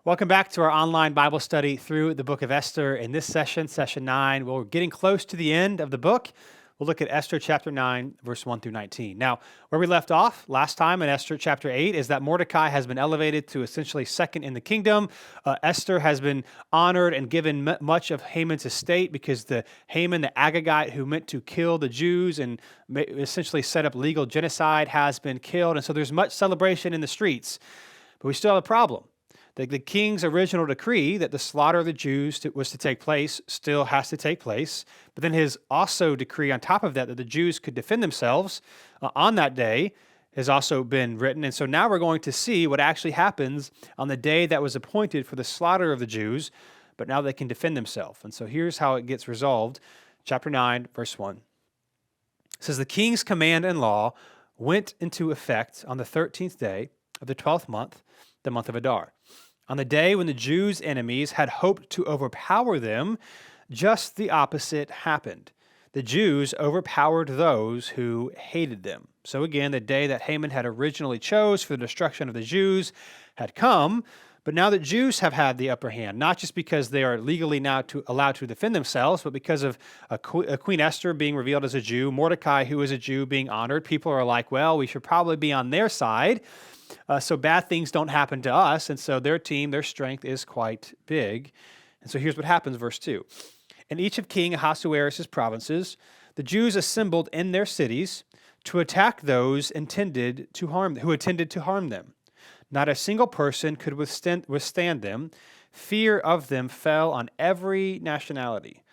Welcome back to our online Bible study through the book of Esther. In this session, session 9, we're getting close to the end of the book. We'll look at Esther chapter 9, verse 1 through 19. Now, where we left off last time in Esther chapter 8 is that Mordecai has been elevated to essentially second in the kingdom. Esther has been honored and given much of Haman's estate because Haman, the Agagite who meant to kill the Jews and essentially set up legal genocide, has been killed. And so there's much celebration in the streets. But we still have a problem. The king's original decree that the slaughter of the Jews was to take place still has to take place. But then his also decree on top of that the Jews could defend themselves on that day has also been written. And so now we're going to see what actually happens on the day that was appointed for the slaughter of the Jews, but now they can defend themselves. And so here's how it gets resolved. Chapter 9, verse 1. It says, "The king's command and law went into effect on the 13th day of the 12th month, the month of Adar. On the day when the Jews' enemies had hoped to overpower them, just the opposite happened. The Jews overpowered those who hated them." So again, the day that Haman had originally chose for the destruction of the Jews had come, but now the Jews have had the upper hand, not just because they are legally now allowed to defend themselves, but because of Queen Esther being revealed as a Jew, Mordecai, who is a Jew, being honored. People are like, well, we should probably be on their side. So bad things don't happen to us. And so their strength is quite big. And so here's what happens, verse 2. "In each of King Ahasuerus' provinces, the Jews assembled in their cities to attack those who intended to harm them. Not a single person could withstand them. Fear of them fell on every nationality.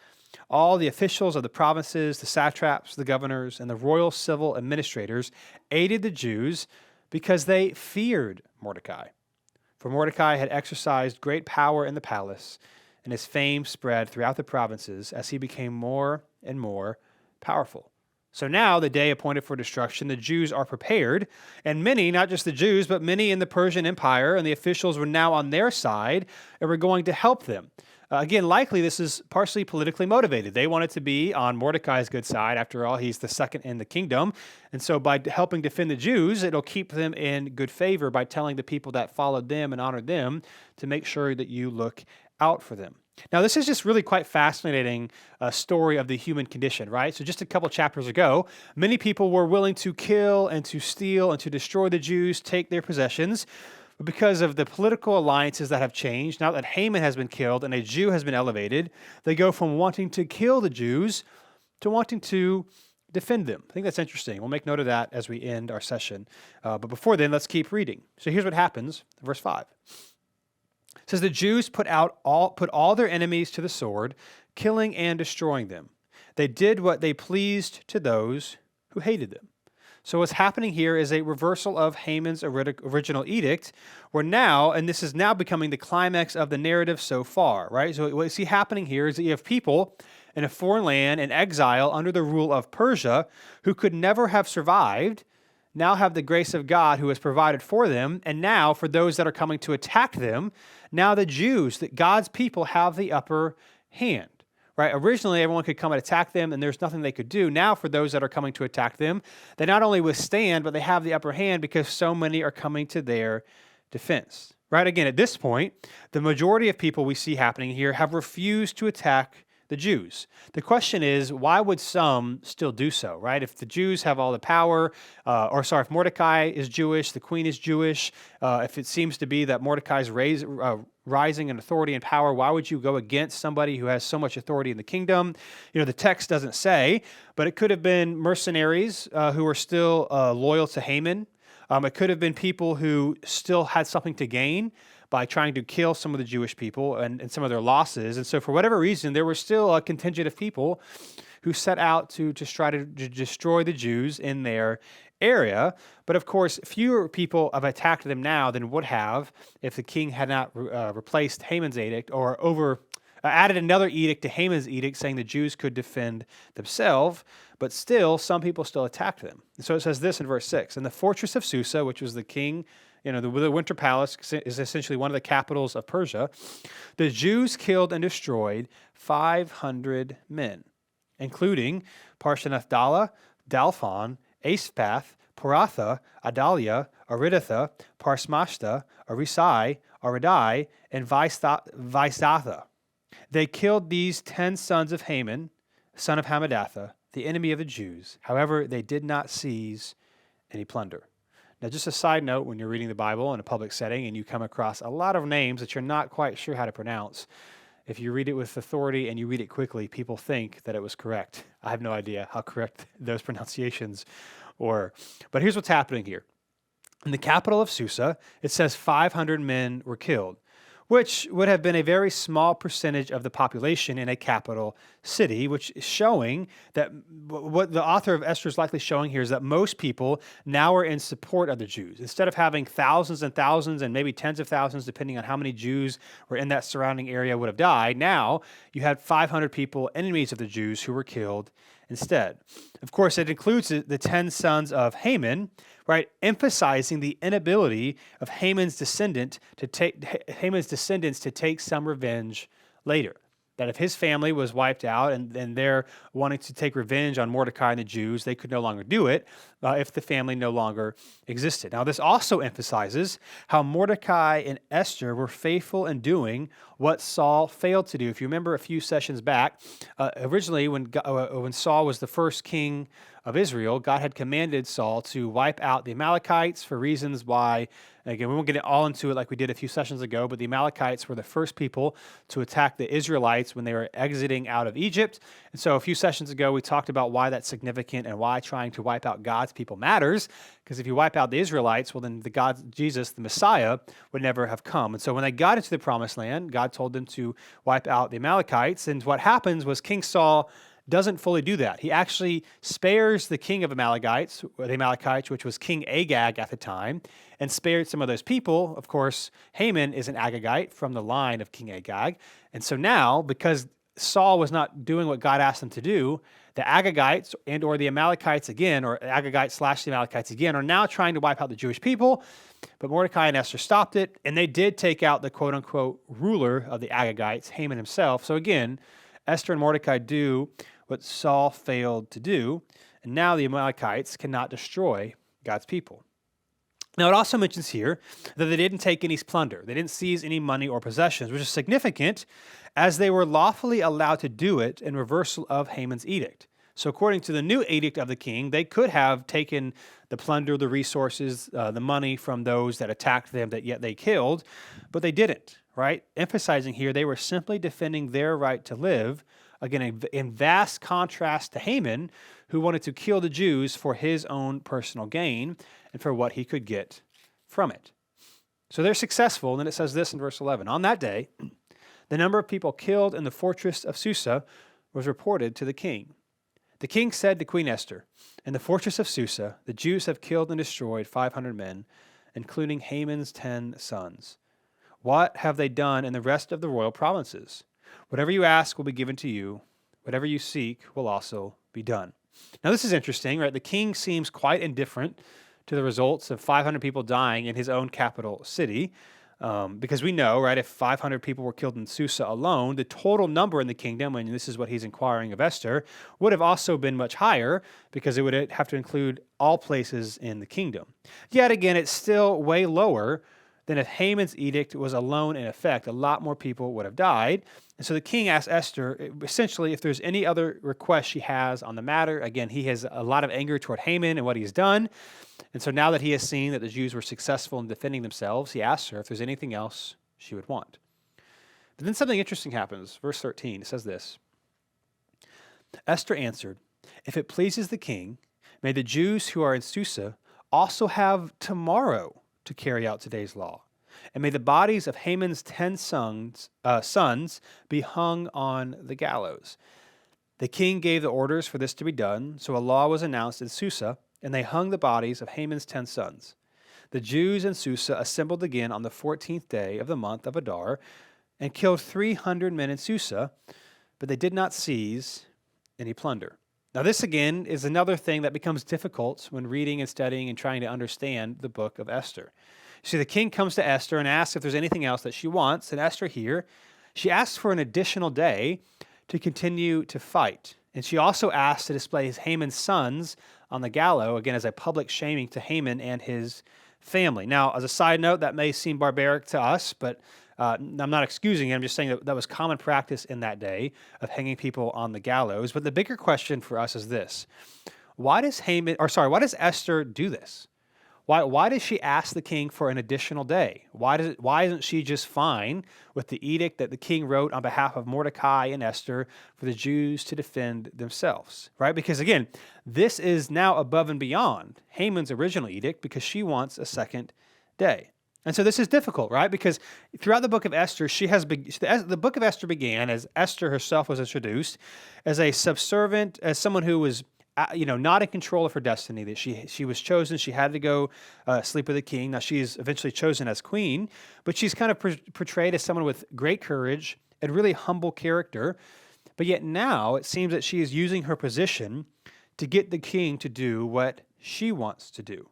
All the officials of the provinces, the satraps, the governors, and the royal civil administrators aided the Jews because they feared Mordecai. For Mordecai had exercised great power in the palace, and his fame spread throughout the provinces as he became more and more powerful." So now, the day appointed for destruction, the Jews are prepared, and many, not just the Jews, but many in the Persian Empire and the officials were now on their side and were going to help them. Again, likely this is partially politically motivated. They wanted to be on Mordecai's good side. After all, he's the second in the kingdom. And so by helping defend the Jews, it'll keep them in good favor by telling the people that followed them and honored them to make sure that you look out for them. Now, this is just really quite fascinating story of the human condition, right? So just a couple chapters ago, many people were willing to kill and to steal and to destroy the Jews, take their possessions. But because of the political alliances that have changed, now that Haman has been killed and a Jew has been elevated, they go from wanting to kill the Jews to wanting to defend them. I think that's interesting. We'll make note of that as we end our session. But before then, let's keep reading. So here's what happens, verse 5. It says, "The Jews put all their enemies to the sword, killing and destroying them. They did what they pleased to those who hated them." So what's happening here is a reversal of Haman's original edict, where now, and this is now becoming the climax of the narrative so far, right? So what you see happening here is that you have people in a foreign land in exile under the rule of Persia who could never have survived, now have the grace of God who has provided for them, and now for those that are coming to attack them, now the Jews, that God's people have the upper hand. Right? Originally, everyone could come and attack them, and there's nothing they could do. Now, for those that are coming to attack them, they not only withstand, but they have the upper hand because so many are coming to their defense. Right? Again, at this point, the majority of people we see happening here have refused to attack the Jews. The question is, why would some still do so, right? If the Jews have all the power, if Mordecai is Jewish, the queen is Jewish, if it seems to be that Mordecai's rising in authority and power, why would you go against somebody who has so much authority in the kingdom? The text doesn't say, but it could have been mercenaries who are still loyal to Haman. It could have been people who still had something to gain by trying to kill some of the Jewish people and some of their losses. And so for whatever reason, there was still a contingent of people who set out to try to destroy the Jews in their area. But of course, fewer people have attacked them now than would have if the king had not replaced Haman's edict or added another edict to Haman's edict saying the Jews could defend themselves. But still, some people still attacked them. And so it says this in verse 6, "In the fortress of Susa," which was the king, the winter palace is essentially one of the capitals of Persia, "the Jews killed and destroyed 500 men, including Parshanathdala, Dalphon, Aspath, Poratha, Adalia, Aridatha, Parsmashta, Arisai, Aridai, and Vaizatha. They killed these 10 sons of Haman, son of Hammedatha, the enemy of the Jews. However, they did not seize any plunder. Now, just a side note, when you're reading the Bible in a public setting and you come across a lot of names that you're not quite sure how to pronounce, if you read it with authority and you read it quickly, people think that it was correct. I have no idea how correct those pronunciations were. But here's what's happening here. In the capital of Susa, it says 500 men were killed, which would have been a very small percentage of the population in a capital city, which is showing that what the author of Esther is likely showing here is that most people now are in support of the Jews. Instead of having thousands and thousands and maybe tens of thousands, depending on how many Jews were in that surrounding area would have died, now you had 500 people, enemies of the Jews, who were killed instead. Of course, it includes the 10 sons of Haman, right, emphasizing the inability of Haman's descendants to take some revenge later. That if his family was wiped out and they're wanting to take revenge on Mordecai and the Jews, they could no longer do it if the family no longer existed. Now, this also emphasizes how Mordecai and Esther were faithful in doing what Saul failed to do. If you remember a few sessions back, originally when Saul was the first king of Israel, God had commanded Saul to wipe out the Amalekites for reasons why. Again, we won't get all into it like we did a few sessions ago, but the Amalekites were the first people to attack the Israelites when they were exiting out of Egypt. And so a few sessions ago, we talked about why that's significant and why trying to wipe out God's people matters. Because if you wipe out the Israelites, well, then Jesus, the Messiah, would never have come. And so when they got into the Promised Land, God told them to wipe out the Amalekites. And what happens was King Saul doesn't fully do that. He actually spares the king of the Amalekites, which was King Agag at the time, and spared some of those people. Of course, Haman is an Agagite from the line of King Agag. And so now, because Saul was not doing what God asked him to do, the Agagites and or the Amalekites again, or Agagites / the Amalekites again, are now trying to wipe out the Jewish people. But Mordecai and Esther stopped it, and they did take out the quote-unquote ruler of the Agagites, Haman himself. So again, Esther and Mordecai do what Saul failed to do, and now the Amalekites cannot destroy God's people. Now, it also mentions here that they didn't take any plunder. They didn't seize any money or possessions, which is significant as they were lawfully allowed to do it in reversal of Haman's edict. So according to the new edict of the king, they could have taken the plunder, the resources, the money from those that attacked them that yet they killed, but they didn't, right? Emphasizing here, they were simply defending their right to live, again, in vast contrast to Haman, who wanted to kill the Jews for his own personal gain and for what he could get from it. So they're successful, and then it says this in verse 11. On that day, the number of people killed in the fortress of Susa was reported to the king. The king said to Queen Esther, in the fortress of Susa, the Jews have killed and destroyed 500 men, including Haman's 10 sons. What have they done in the rest of the royal provinces? Whatever you ask will be given to you. Whatever you seek will also be done. Now, this is interesting, right? The king seems quite indifferent to the results of 500 people dying in his own capital city, because we know, right, if 500 people were killed in Susa alone, the total number in the kingdom, and this is what he's inquiring of Esther, would have also been much higher because it would have to include all places in the kingdom. Yet again, it's still way lower than if Haman's edict was alone in effect. A lot more people would have died. And so the king asked Esther, essentially, if there's any other request she has on the matter. Again, he has a lot of anger toward Haman and what he's done. And so now that he has seen that the Jews were successful in defending themselves, he asks her if there's anything else she would want. But then something interesting happens. Verse 13, it says this. Esther answered, if it pleases the king, may the Jews who are in Susa also have tomorrow to carry out today's law. And may the bodies of Haman's 10 sons be hung on the gallows. The king gave the orders for this to be done, so a law was announced in Susa, and they hung the bodies of Haman's 10 sons. The Jews in Susa assembled again on the 14th day of the month of Adar and killed 300 men in Susa, but they did not seize any plunder. Now, this again is another thing that becomes difficult when reading and studying and trying to understand the book of Esther. See, the king comes to Esther and asks if there's anything else that she wants, and Esther here, she asks for an additional day to continue to fight. And she also asks to display Haman's sons on the gallows, again, as a public shaming to Haman and his family. Now, as a side note, that may seem barbaric to us, but I'm not excusing it. I'm just saying that that was common practice in that day of hanging people on the gallows. But the bigger question for us is this: why does why does Esther do this? Why does she ask the king for an additional day? Why isn't she just fine with the edict that the king wrote on behalf of Mordecai and Esther for the Jews to defend themselves, right? Because again, this is now above and beyond Haman's original edict because she wants a second day. And so this is difficult, right? Because throughout the book of Esther, the book of Esther began as Esther herself was introduced as a subservient, as someone who was not in control of her destiny, that she was chosen. She had to go sleep with the king. Now, she is eventually chosen as queen, but she's kind of portrayed as someone with great courage and really humble character. But yet now it seems that she is using her position to get the king to do what she wants to do.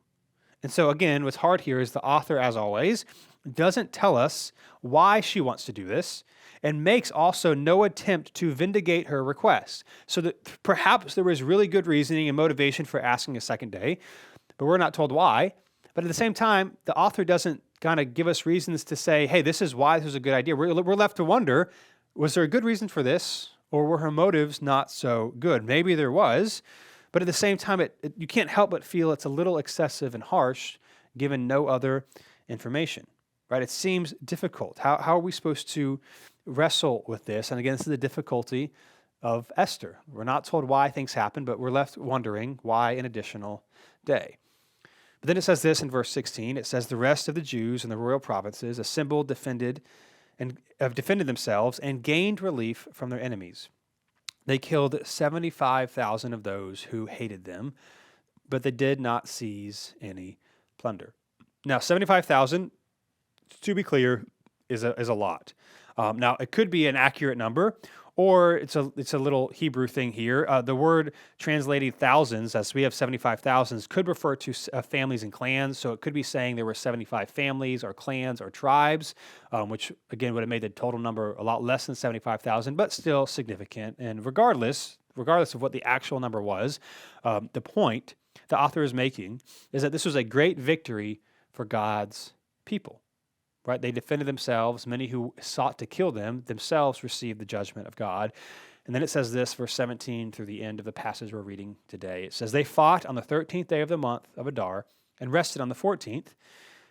And so again, what's hard here is the author, as always, doesn't tell us why she wants to do this, and makes also no attempt to vindicate her request. So that perhaps there was really good reasoning and motivation for asking a second day, but we're not told why. But at the same time, the author doesn't kind of give us reasons to say, hey, this is why this is a good idea. We're left to wonder, was there a good reason for this, or were her motives not so good? Maybe there was, but at the same time, you can't help but feel it's a little excessive and harsh given no other information, right? It seems difficult. How are we supposed to wrestle with this? And again, this is the difficulty of Esther. We're not told why things happen, but we're left wondering why an additional day. But then it says this in verse 16. It says, the rest of the Jews in the royal provinces assembled, defended themselves and gained relief from their enemies. They killed 75,000 of those who hated them, but they did not seize any plunder. Now, 75,000, to be clear, is a lot. Now, it could be an accurate number, or it's a little Hebrew thing here. The word translated thousands, as we have 75,000, could refer to families and clans. So it could be saying there were 75 families or clans or tribes, which again would have made the total number a lot less than 75,000, but still significant. And regardless of what the actual number was, the point the author is making is that this was a great victory for God's people. Right? They defended themselves. Many who sought to kill them themselves received the judgment of God. And then it says this, verse 17 through the end of the passage we're reading today. It says, they fought on the 13th day of the month of Adar and rested on the 14th,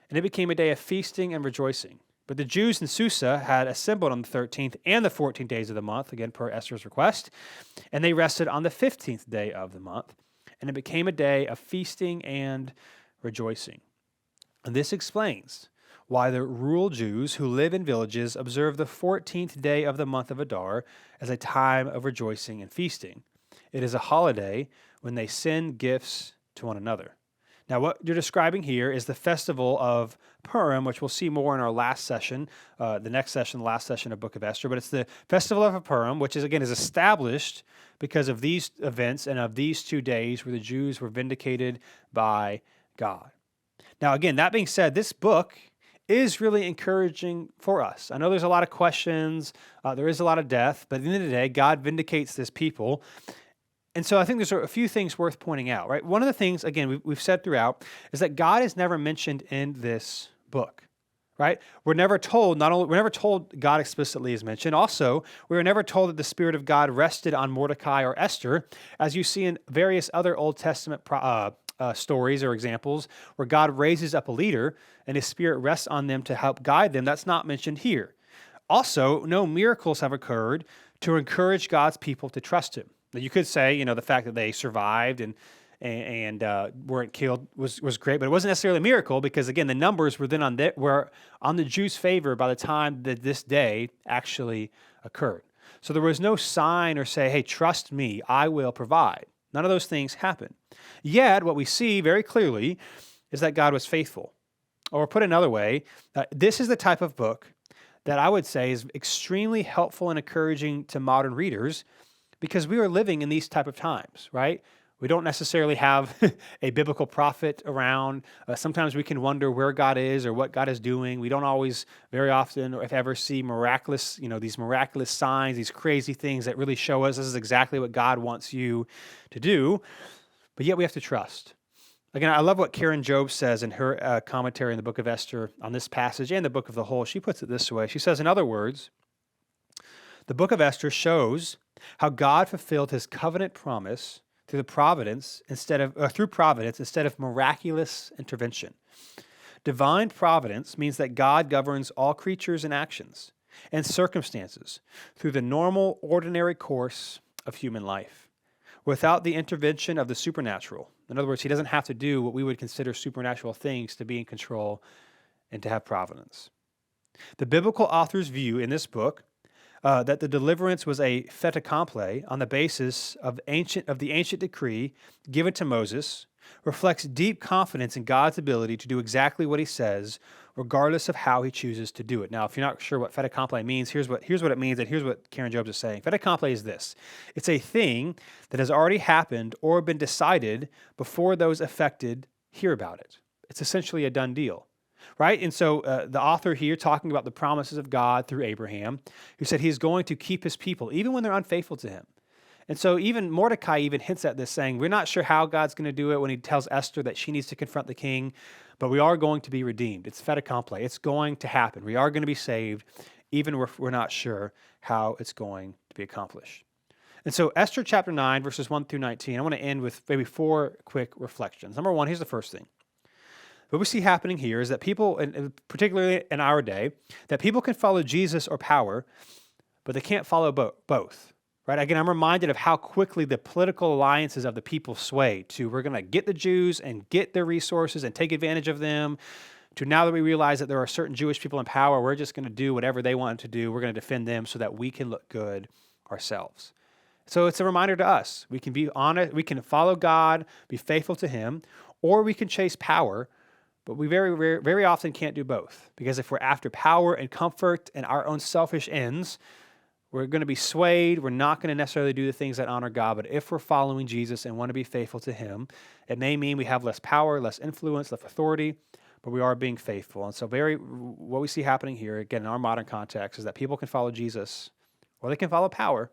and it became a day of feasting and rejoicing. But the Jews in Susa had assembled on the 13th and the 14th days of the month, again per Esther's request, and they rested on the 15th day of the month, and it became a day of feasting and rejoicing. And this explains why the rural Jews who live in villages observe the 14th day of the month of Adar as a time of rejoicing and feasting. It is a holiday when they send gifts to one another. Now, what you're describing here is the festival of Purim, which we'll see more in our last session, the last session of Book of Esther. But it's the festival of Purim, which is established because of these events and of these 2 days where the Jews were vindicated by God. Now, again, that being said, this book is really encouraging for us. I know there's a lot of questions, there is a lot of death, but at the end of the day, God vindicates this people. And so I think there's a few things worth pointing out, right? One of the things, again, we've said throughout, is that God is never mentioned in this book, right? We're never told God explicitly is mentioned. Also, we were never told that the Spirit of God rested on Mordecai or Esther, as you see in various other Old Testament stories or examples where God raises up a leader and his Spirit rests on them to help guide them. That's not mentioned here. Also, no miracles have occurred to encourage God's people to trust him. Now, you could say, the fact that they survived and weren't killed was great, but it wasn't necessarily a miracle because, again, the numbers were then were on the Jews' favor by the time that this day actually occurred. So there was no sign or say, hey, trust me, I will provide. None of those things happened. Yet, what we see very clearly is that God was faithful. Or put another way, this is the type of book that I would say is extremely helpful and encouraging to modern readers because we are living in these type of times, right? We don't necessarily have a biblical prophet around. Sometimes we can wonder where God is or what God is doing. We don't always, very often, or if ever, see miraculous, these miraculous signs, these crazy things that really show us this is exactly what God wants you to do. But yet we have to trust. Again, I love what Karen Jobes says in her commentary in the book of Esther on this passage and the book of the whole. She puts it this way. She says, in other words, the book of Esther shows how God fulfilled his covenant promise through providence instead of miraculous intervention. Divine providence means that God governs all creatures and actions and circumstances through the normal, ordinary course of human life, without the intervention of the supernatural. In other words, he doesn't have to do what we would consider supernatural things to be in control and to have providence. The biblical author's view in this book that the deliverance was a fait accompli on the basis of the ancient decree given to Moses reflects deep confidence in God's ability to do exactly what he says, regardless of how he chooses to do it. Now, if you're not sure what fait accompli means, here's what it means, and here's what Karen Jobes is saying. Fait accompli is this. It's a thing that has already happened or been decided before those affected hear about it. It's essentially a done deal. Right? And so the author here talking about the promises of God through Abraham, who said he's going to keep his people, even when they're unfaithful to him. And so even Mordecai even hints at this, saying, we're not sure how God's going to do it when he tells Esther that she needs to confront the king, but we are going to be redeemed. It's fait accompli. It's going to happen. We are going to be saved, even if we're not sure how it's going to be accomplished. And so Esther chapter 9, verses 1 through 19, I want to end with maybe 4 quick reflections. Number 1, here's the first thing. What we see happening here is that people, and particularly in our day, that people can follow Jesus or power, but they can't follow both. Right? Again, I'm reminded of how quickly the political alliances of the people sway to we're going to get the Jews and get their resources and take advantage of them, to now that we realize that there are certain Jewish people in power, we're just going to do whatever they want to do. We're going to defend them so that we can look good ourselves. So it's a reminder to us. We can be honest, we can follow God, be faithful to him, or we can chase power. But we very often can't do both, because if we're after power and comfort and our own selfish ends, we're going to be swayed. We're not going to necessarily do the things that honor God. But if we're following Jesus and want to be faithful to him, it may mean we have less power, less influence, less authority, but we are being faithful. And so what we see happening here, again, in our modern context, is that people can follow Jesus or they can follow power,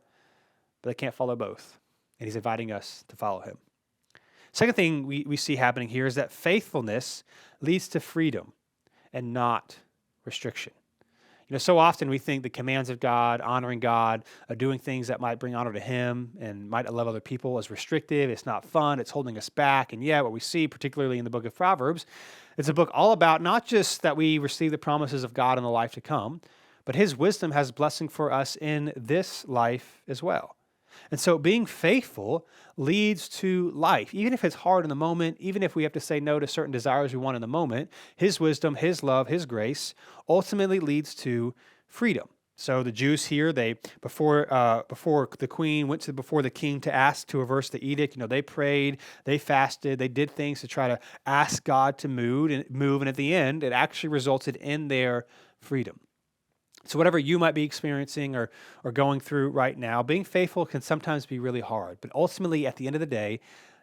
but they can't follow both. And he's inviting us to follow him. Second thing we see happening here is that faithfulness leads to freedom and not restriction. So often we think the commands of God, honoring God, doing things that might bring honor to him and might love other people is restrictive. It's not fun. It's holding us back. And yet what we see, particularly in the book of Proverbs, it's a book all about not just that we receive the promises of God in the life to come, but his wisdom has blessing for us in this life as well. And so being faithful leads to life, even if it's hard in the moment, even if we have to say no to certain desires we want in the moment. His wisdom, his love, his grace ultimately leads to freedom. So the Jews here, before the queen went before the king to ask to reverse the edict, they prayed, they fasted, they did things to try to ask God to move, and at the end, it actually resulted in their freedom. So whatever you might be experiencing or going through right now, being faithful can sometimes be really hard. But ultimately, at the end of the day,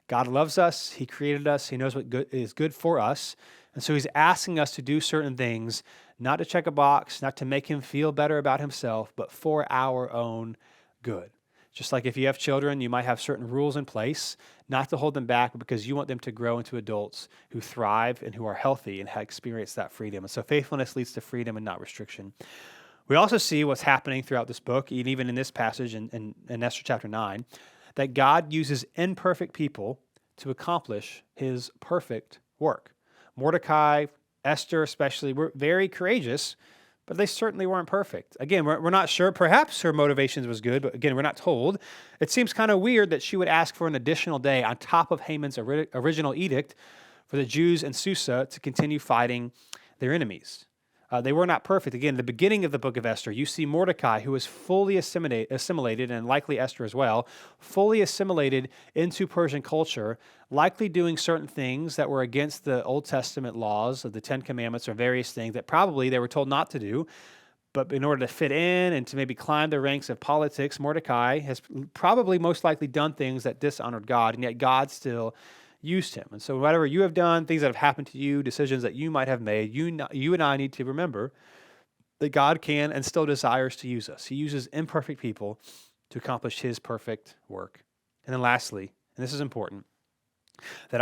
God loves us. He created us. He knows what is good for us. And so he's asking us to do certain things, not to check a box, not to make him feel better about himself, but for our own good. Just like if you have children, you might have certain rules in place, not to hold them back, but because you want them to grow into adults who thrive and who are healthy and have experienced that freedom. And so faithfulness leads to freedom and not restriction. We also see what's happening throughout this book, and even in this passage in Esther chapter 9, that God uses imperfect people to accomplish his perfect work. Mordecai, Esther especially, were very courageous, but they certainly weren't perfect. Again, we're not sure. Perhaps her motivations was good, but again, we're not told. It seems kind of weird that she would ask for an additional day on top of Haman's original edict for the Jews in Susa to continue fighting their enemies. They were not perfect. Again, the beginning of the book of Esther, you see Mordecai, who is fully assimilated, and likely Esther as well, fully assimilated into Persian culture, likely doing certain things that were against the Old Testament laws of the Ten Commandments or various things that probably they were told not to do. But in order to fit in and to maybe climb the ranks of politics, Mordecai has probably most likely done things that dishonored God, and yet God still used him. And so whatever you have done, things that have happened to you, decisions that you might have made, you and I need to remember that God can and still desires to use us. He uses imperfect people to accomplish his perfect work. And then lastly, and this is important, that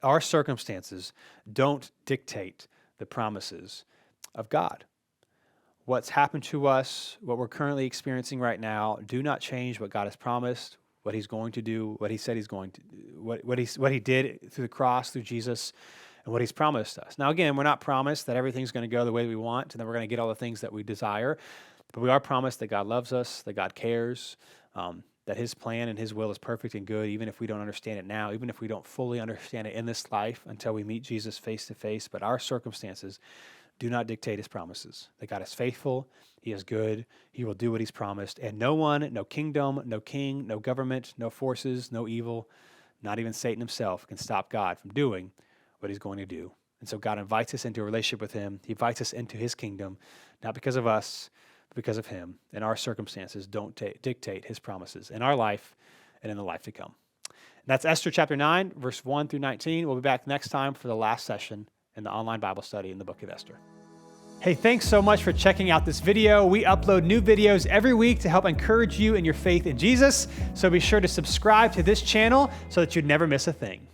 our circumstances don't dictate the promises of God. What's happened to us, what we're currently experiencing right now, do not change what God has promised, what He's going to do, what He said He's going to do, what He did through the cross, through Jesus, and what He's promised us. Now, again, we're not promised that everything's going to go the way that we want, and that we're going to get all the things that we desire, but we are promised that God loves us, that God cares, that His plan and His will is perfect and good, even if we don't understand it now, even if we don't fully understand it in this life until we meet Jesus face to face. But our circumstances do not dictate His promises. That God is faithful, He is good, He will do what He's promised, and no one, no kingdom, no king, no government, no forces, no evil, not even Satan himself can stop God from doing what He's going to do. And so God invites us into a relationship with Him. He invites us into His kingdom, not because of us, but because of Him. And our circumstances don't dictate His promises in our life and in the life to come. And that's Esther chapter 9, verse 1 through 19. We'll be back next time for the last session in the online Bible study in the book of Esther. Hey, thanks so much for checking out this video. We upload new videos every week to help encourage you in your faith in Jesus. So be sure to subscribe to this channel so that you never miss a thing.